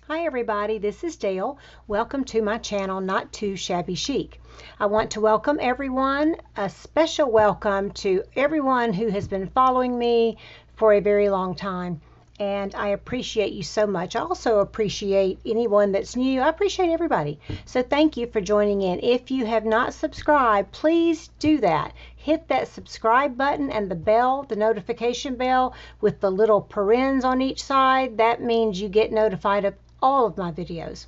Hi everybody, this is Dale. Welcome to my channel, Not Too Shabby Chic. I want to welcome everyone, a special welcome to everyone who has been following me for a very long time. And I appreciate you so much. I also appreciate anyone that's new. I appreciate everybody. So thank you for joining in. If you have not subscribed, please do that. Hit that subscribe button and the bell, the notification bell with the little parens on each side. That means you get notified of all of my videos.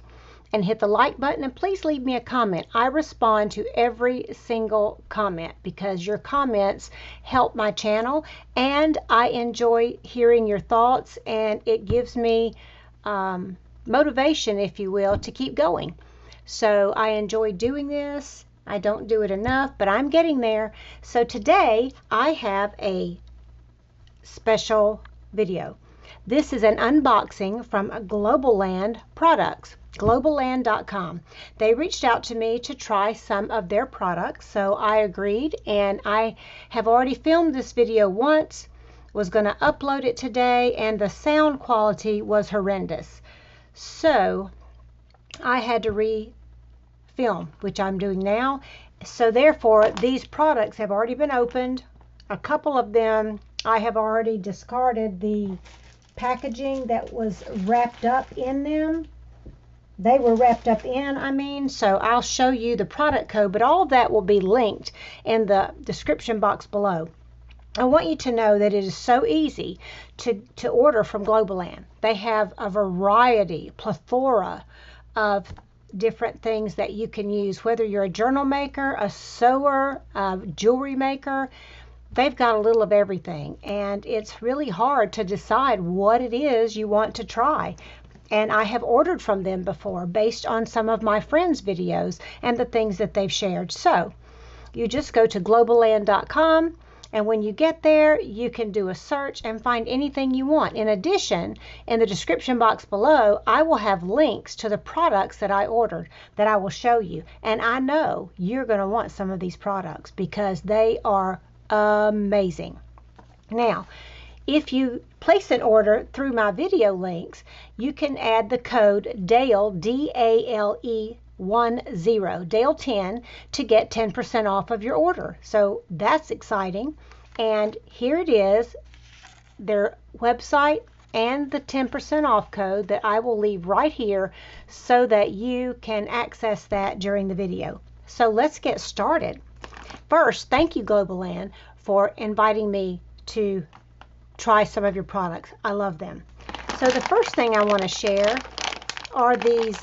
And hit the like button and please leave me a comment. I respond to every single comment because your comments help my channel and I enjoy hearing your thoughts, and it gives me motivation, if you will, to keep going. So I enjoy doing this. I don't do it enough, but I'm getting there. So today I have a special video. This is an unboxing from Globleland products, Globleland.com. They reached out to me to try some of their products, so I agreed, and I have already filmed this video once, was going to upload it today, and the sound quality was horrendous. So I had to re-film, which I'm doing now. So therefore, these products have already been opened. A couple of them I have already discarded the packaging that was wrapped up in them. They were wrapped up in, so I'll show you the product code, but all of that will be linked in the description box below. I want you to know that it is so easy to order from Globleland. They have a variety, plethora of different things that you can use, whether you're a journal maker, a sewer, a jewelry maker. They've got a little of everything, and it's really hard to decide what it is you want to try. And I have ordered from them before based on some of my friends' videos and the things that they've shared. So you just go to Globleland.com, and when you get there, you can do a search and find anything you want. In addition, in the description box below, I will have links to the products that I ordered that I will show you. And I know you're going to want some of these products because they are amazing. Now, if you place an order through my video links, you can add the code DALE, D-A-L-E 10, DALE 10, to get 10% off of your order. So that's exciting. And here it is, their website and the 10% off code that I will leave right here so that you can access that during the video. So let's get started. First, thank you, Globleland, for inviting me to try some of your products. I love them. So the first thing I want to share are these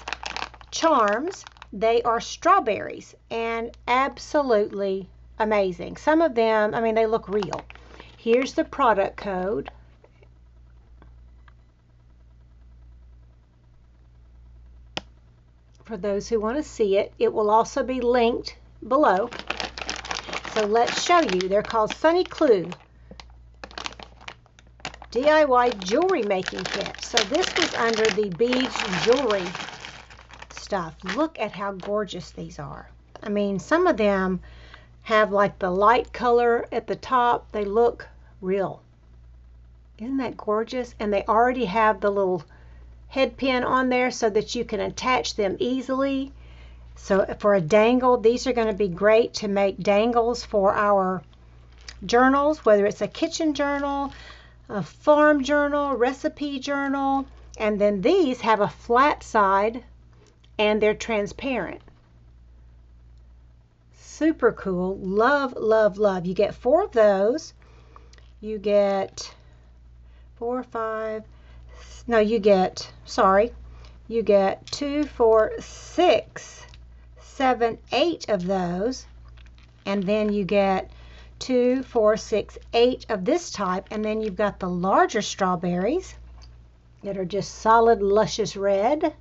charms. They are strawberries and absolutely amazing. Some of them, they look real. Here's the product code. For those who want to see it, it will also be linked below. So let's show you. They're called Sunny Clue DIY Jewelry Making Kit. So this was under the beads jewelry stuff. Look at how gorgeous these are. Some of them have like the light color at the top. They look real. Isn't that gorgeous? And they already have the little head pin on there so that you can attach them easily. So for a dangle, these are going to be great to make dangles for our journals, whether it's a kitchen journal, a farm journal, recipe journal. And then these have a flat side and they're transparent. Super cool. Love, love, love. You get 4 of those. You get 4, 5, no, you get 2, 4, 6, 7, 8 of those, and then you get 2, 4, 6, 8 of this type, and then you've got the larger strawberries that are just solid luscious red,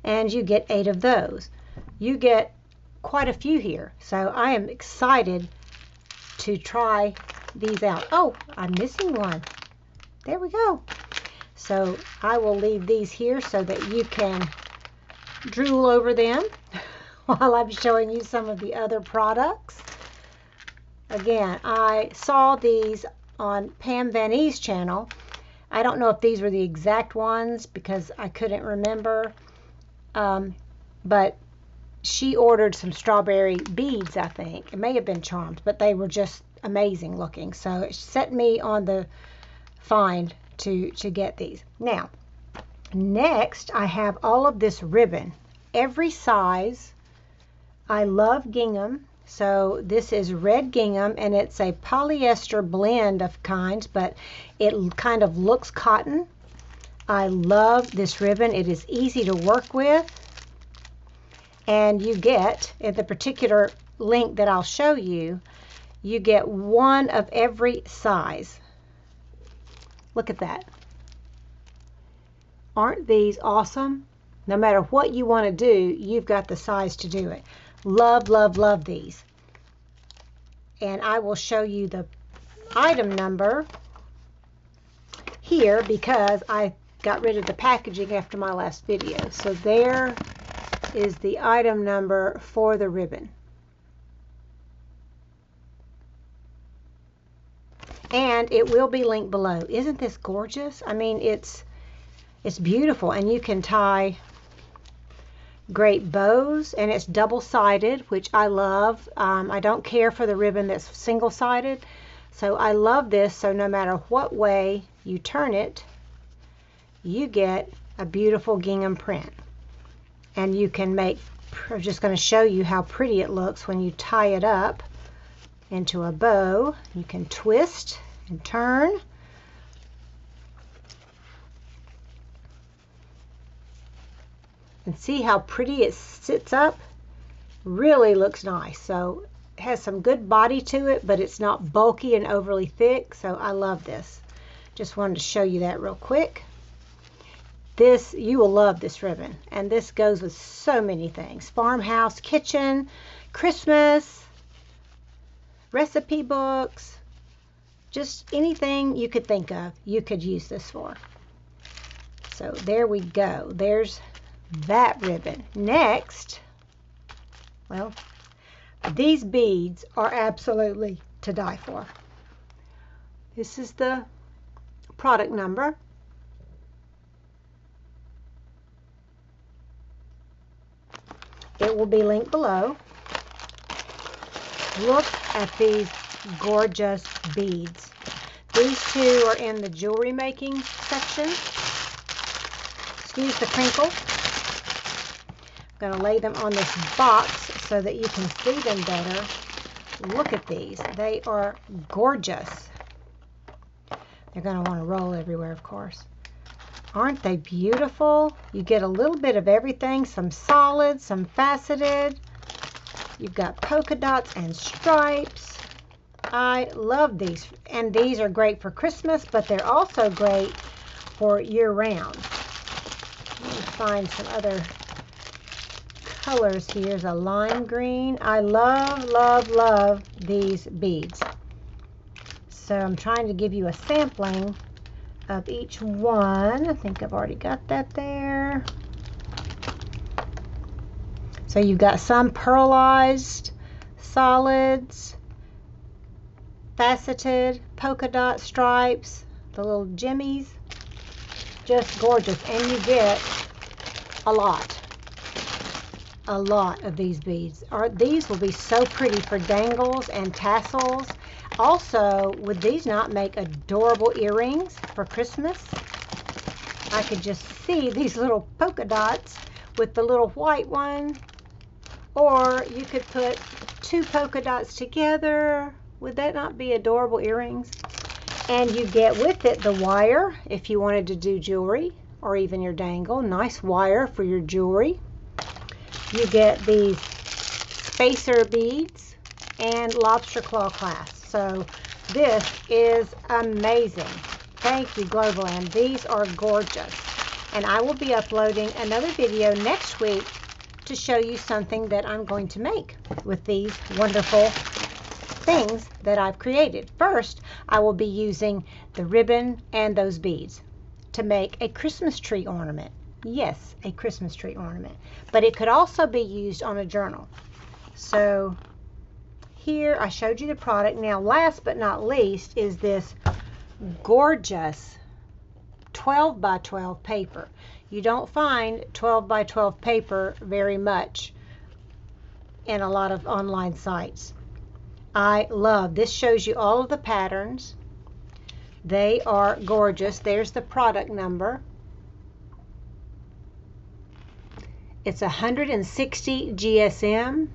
and you get 8 of those. You get quite a few here, so I am excited to try these out. Oh, I'm missing one. There we go. So I will leave these here so that you can drool over them while I'm showing you some of the other products. Again, I saw these on Pam Van E's channel I don't know if these were the exact ones because I couldn't remember. But she ordered some strawberry beads, I think. It may have been charms, but they were just amazing looking. So it set me on the find to get these. Now, next I have all of this ribbon. Every size. I love gingham. So this is red gingham, and it's a polyester blend of kinds, but it kind of looks cotton. I love this ribbon. It is easy to work with. And you get, at the particular link that I'll show you, you get one of every size. Look at that. Aren't these awesome? No matter what you want to do, you've got the size to do it. Love, love, love these. And I will show you the item number here because I got rid of the packaging after my last video. So there is the item number for the ribbon. And it will be linked below. Isn't this gorgeous? I mean, it's beautiful, and you can tie great bows, and it's double-sided, which I love. I don't care for the ribbon that's single-sided, so I love this. So no matter what way you turn it, you get a beautiful gingham print. And you can make, I'm just going to show you how pretty it looks when you tie it up into a bow. You can twist and turn. And see how pretty it sits up? Really looks nice. So it has some good body to it, but it's not bulky and overly thick. So I love this. Just wanted to show you that real quick. This, you will love this ribbon. And this goes with so many things. Farmhouse, kitchen, Christmas, recipe books, just anything you could think of, you could use this for. So there we go. There's that ribbon. Next, well, these beads are absolutely to die for. This is the product number. It will be linked below. Look at these gorgeous beads. These two are in the jewelry making section. Excuse the crinkle. I'm going to lay them on this box so that you can see them better. Look at these. They are gorgeous. They're going to want to roll everywhere, of course. Aren't they beautiful? You get a little bit of everything, some solid, some faceted. You've got polka dots and stripes. I love these. And these are great for Christmas, but they're also great for year-round. Let me find some other colors. Here's a lime green. I love, love, love these beads. So I'm trying to give you a sampling of each one. I think I've already got that there. So you've got some pearlized, solids, faceted, polka dot stripes, the little jimmies. Just gorgeous. And you get a lot of these beads. These will be so pretty for dangles and tassels. Also, would these not make adorable earrings for Christmas? I could just see these little polka dots with the little white one. Or you could put two polka dots together. Would that not be adorable earrings? And you get with it the wire if you wanted to do jewelry or even your dangle. Nice wire for your jewelry. You get these spacer beads and lobster claw clasps. So this is amazing. Thank you, Globleland. These are gorgeous. And I will be uploading another video next week to show you something that I'm going to make with these wonderful things that I've created. First, I will be using the ribbon and those beads to make a Christmas tree ornament. Yes, a Christmas tree ornament. But it could also be used on a journal. So here I showed you the product. Now last but not least is this gorgeous 12 by 12 paper. You don't find 12 by 12 paper very much in a lot of online sites. I love this. Shows you all of the patterns. They are gorgeous. There's the product number. It's 160 GSM.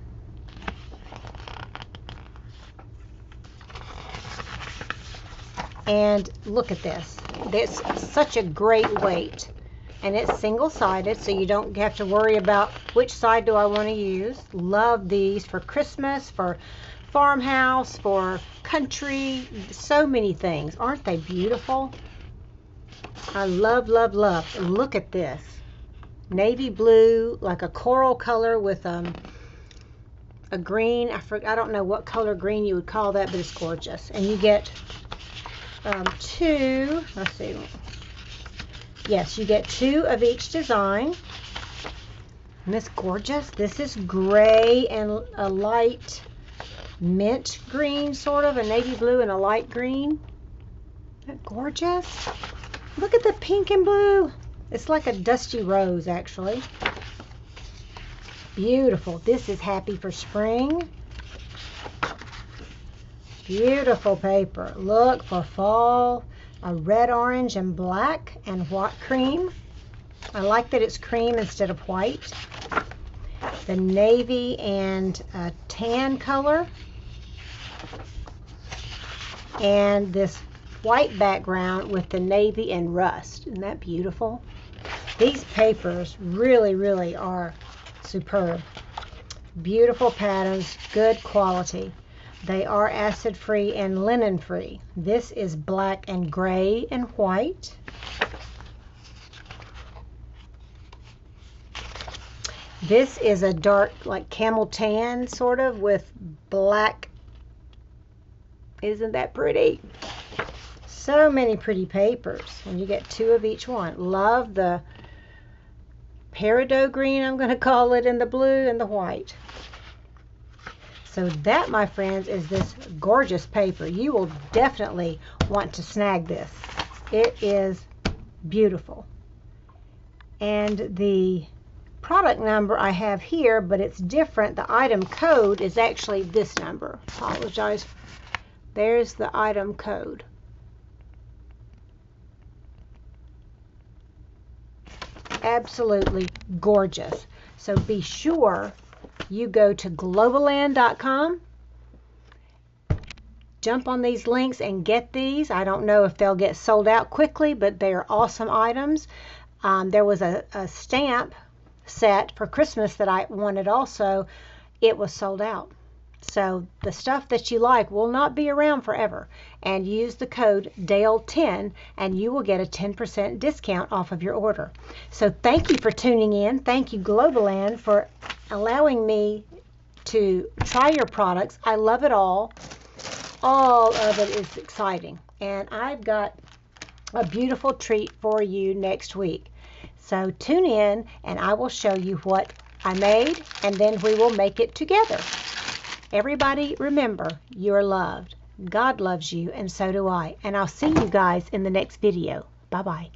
And look at this. It's such a great weight. And it's single-sided, so you don't have to worry about which side do I want to use. Love these for Christmas, for farmhouse, for country, so many things. Aren't they beautiful? I love, love, love. Look at this. Navy blue, like a coral color with a green. I don't know what color green you would call that, but it's gorgeous. And you get two, let's see. Yes, you get two of each design. Isn't this gorgeous? This is gray and a light mint green, sort of, a navy blue and a light green. Isn't that gorgeous? Look at the pink and blue. It's like a dusty rose, actually. Beautiful. This is Happy for Spring. Beautiful paper. Look for fall. A red, orange, and black, and white cream. I like that it's cream instead of white. The navy and tan color. And this white background with the navy and rust. Isn't that beautiful? These papers really, really are superb. Beautiful patterns, good quality. They are acid-free and linen-free. This is black and gray and white. This is a dark, like camel tan, sort of, with black. Isn't that pretty? So many pretty papers. And you get two of each one. Love the peridot green, I'm going to call it, and the blue and the white. So that, my friends, is this gorgeous paper. You will definitely want to snag this. It is beautiful. And the product number I have here, but it's different. The item code is actually this number. Apologize. There's the item code. Absolutely gorgeous. So be sure you go to Globleland.com, jump on these links and get these. I don't know if they'll get sold out quickly, but they are awesome items. There was a stamp set for Christmas that I wanted also. It was sold out. So the stuff that you like will not be around forever. And use the code DALE10 and you will get a 10% discount off of your order. So thank you for tuning in. Thank you, Globleland, for allowing me to try your products. I love it all. All of it is exciting. And I've got a beautiful treat for you next week. So tune in and I will show you what I made, and then we will make it together. Everybody, remember, you're loved. God loves you, and so do I. And I'll see you guys in the next video. Bye-bye.